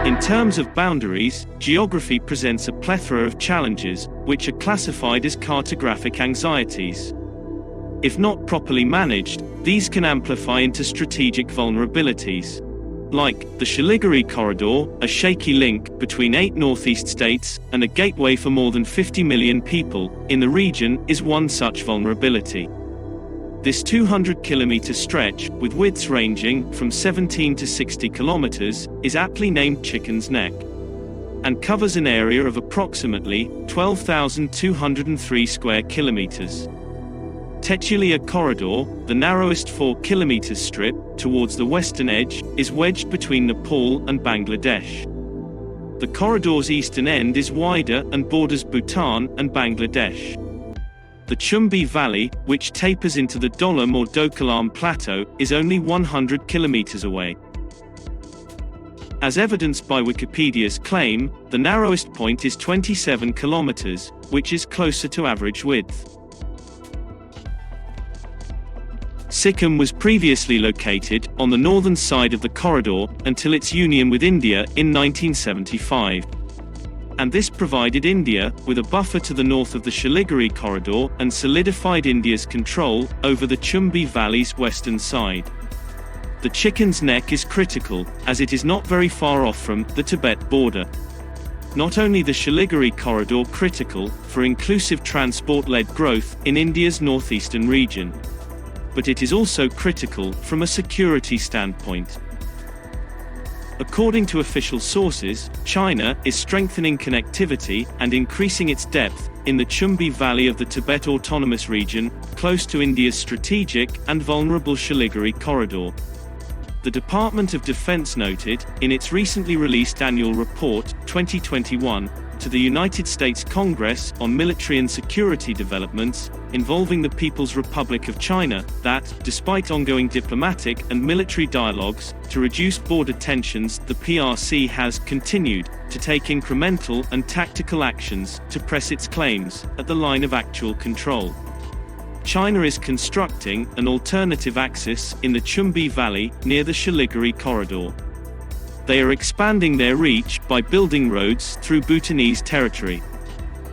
In terms of boundaries, geography presents a plethora of challenges, which are classified as cartographic anxieties. If not properly managed, these can amplify into strategic vulnerabilities. Like, the Siliguri corridor, a shaky link between 8 northeast states, and a gateway for more than 50 million people in the region, is one such vulnerability. This 200-kilometer stretch, with widths ranging from 17 to 60 kilometers, is aptly named Chicken's Neck, and covers an area of approximately 12,203 square kilometers. Tetulia Corridor, the narrowest 4-kilometer strip, towards the western edge, is wedged between Nepal and Bangladesh. The corridor's eastern end is wider and borders Bhutan and Bangladesh. The Chumbi Valley, which tapers into the Dolam or Dokalam Plateau, is only 100 kilometers away. As evidenced by Wikipedia's claim, the narrowest point is 27 kilometers, which is closer to average width. Sikkim was previously located on the northern side of the corridor until its union with India in 1975. And this provided India with a buffer to the north of the Siliguri corridor and solidified India's control over the Chumbi Valley's western side. The Chicken's Neck is critical, as it is not very far off from the Tibet border. Not only the Siliguri corridor critical for inclusive transport-led growth in India's northeastern region, but it is also critical from a security standpoint. According to official sources, China is strengthening connectivity and increasing its depth in the Chumbi Valley of the Tibet Autonomous Region, close to India's strategic and vulnerable Siliguri corridor. The Department of Defense noted, in its recently released annual report, 2021, to the United States Congress on military and security developments involving the People's Republic of China, that, despite ongoing diplomatic and military dialogues to reduce border tensions, the PRC has continued to take incremental and tactical actions to press its claims at the line of actual control. China is constructing an alternative axis in the Chumbi Valley near the Siliguri corridor. They are expanding their reach by building roads through Bhutanese territory.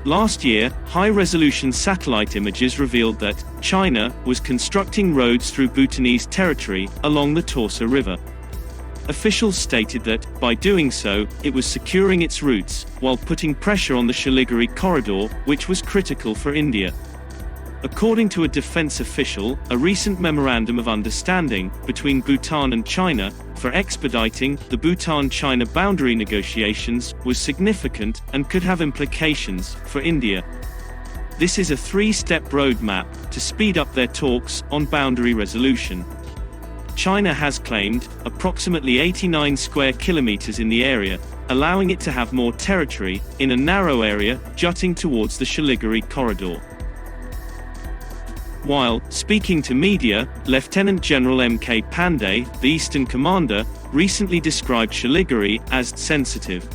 Last year, high-resolution satellite images revealed that China was constructing roads through Bhutanese territory along the Torsa River. Officials stated that, by doing so, it was securing its routes, while putting pressure on the Siliguri corridor, which was critical for India. According to a defense official, a recent memorandum of understanding between Bhutan and China for expediting the Bhutan-China boundary negotiations was significant and could have implications for India. This is a 3-step roadmap to speed up their talks on boundary resolution. China has claimed approximately 89 square kilometers in the area, allowing it to have more territory in a narrow area jutting towards the Siliguri corridor. While speaking to media, Lieutenant General M.K. Pandey, the Eastern Commander, recently described Siliguri as sensitive.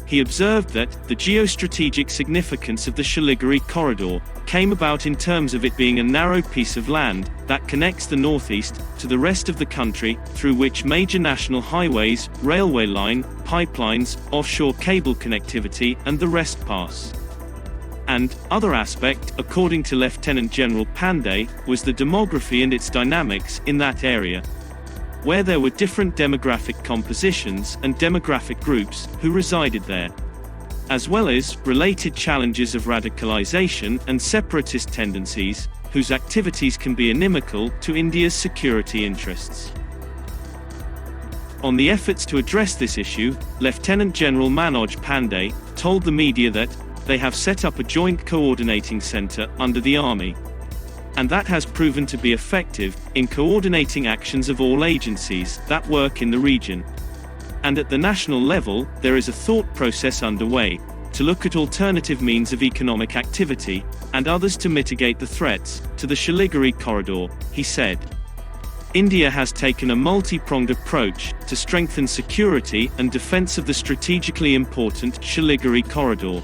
He observed that the geostrategic significance of the Siliguri corridor came about in terms of it being a narrow piece of land that connects the northeast to the rest of the country, through which major national highways, railway line, pipelines, offshore cable connectivity, and the rest pass. And other aspect, according to Lieutenant General Pandey, was the demography and its dynamics in that area, where there were different demographic compositions and demographic groups who resided there, as well as related challenges of radicalization and separatist tendencies, whose activities can be inimical to India's security interests. On the efforts to address this issue, Lieutenant General Manoj Pandey told the media that they have set up a joint coordinating center under the Army, and that has proven to be effective in coordinating actions of all agencies that work in the region. And at the national level, there is a thought process underway to look at alternative means of economic activity and others to mitigate the threats to the Siliguri corridor, he said. India has taken a multi-pronged approach to strengthen security and defense of the strategically important Siliguri corridor.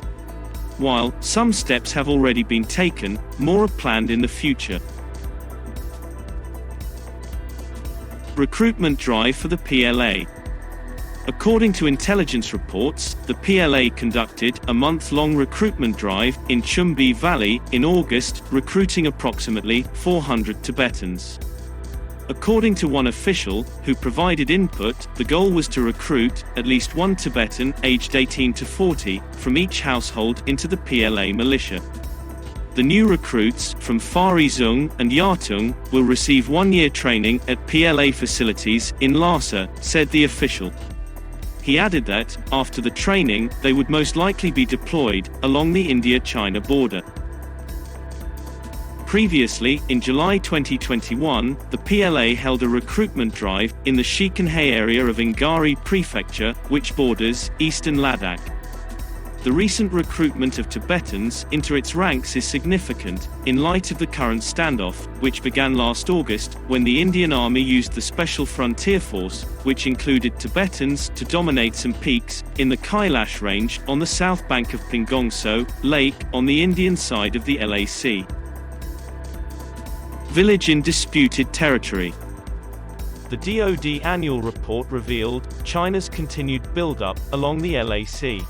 While some steps have already been taken, more are planned in the future. Recruitment drive for the PLA. According to intelligence reports, the PLA conducted a month-long recruitment drive in Chumbi Valley in August, recruiting approximately 400 Tibetans. According to one official, who provided input, the goal was to recruit at least one Tibetan, aged 18 to 40, from each household into the PLA militia. The new recruits, from Fari Zung and Yatung, will receive one-year training at PLA facilities in Lhasa, said the official. He added that, after the training, they would most likely be deployed along the India-China border. Previously, in July 2021, the PLA held a recruitment drive in the Shikanhe area of Ingari Prefecture, which borders eastern Ladakh. The recent recruitment of Tibetans into its ranks is significant, in light of the current standoff, which began last August, when the Indian Army used the Special Frontier Force, which included Tibetans, to dominate some peaks in the Kailash Range on the south bank of Pingongso Lake on the Indian side of the LAC. Village in disputed territory. The DoD annual report revealed China's continued build-up along the LAC.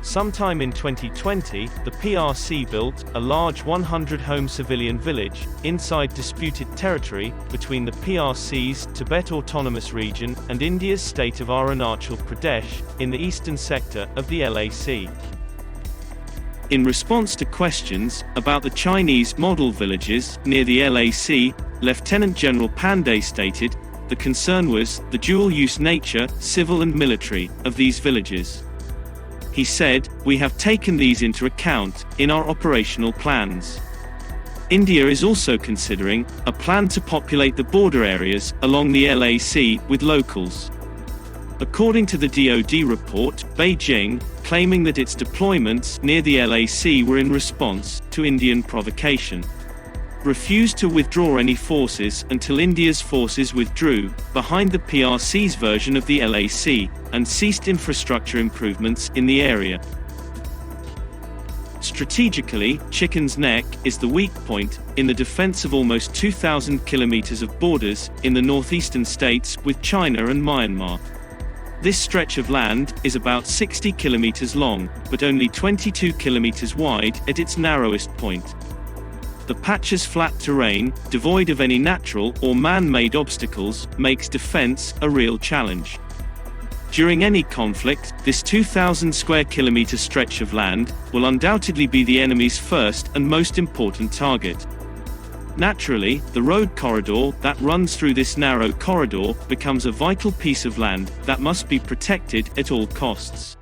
Sometime in 2020, the PRC built a large 100-home civilian village inside disputed territory between the PRC's Tibet Autonomous Region and India's state of Arunachal Pradesh in the eastern sector of the LAC. In response to questions about the Chinese model villages near the LAC, Lieutenant General Pandey stated, the concern was the dual-use nature, civil and military, of these villages. He said, we have taken these into account in our operational plans. India is also considering a plan to populate the border areas along the LAC with locals. According to the DoD report, Beijing, claiming that its deployments near the LAC were in response to Indian provocation, refused to withdraw any forces until India's forces withdrew behind the PRC's version of the LAC and ceased infrastructure improvements in the area. Strategically, Chicken's Neck is the weak point in the defense of almost 2,000 kilometers of borders in the northeastern states with China and Myanmar. This stretch of land is about 60 kilometers long, but only 22 kilometers wide at its narrowest point. The patch's flat terrain, devoid of any natural or man-made obstacles, makes defense a real challenge. During any conflict, this 2,000 square kilometer stretch of land will undoubtedly be the enemy's first and most important target. Naturally, the road corridor that runs through this narrow corridor becomes a vital piece of land that must be protected at all costs.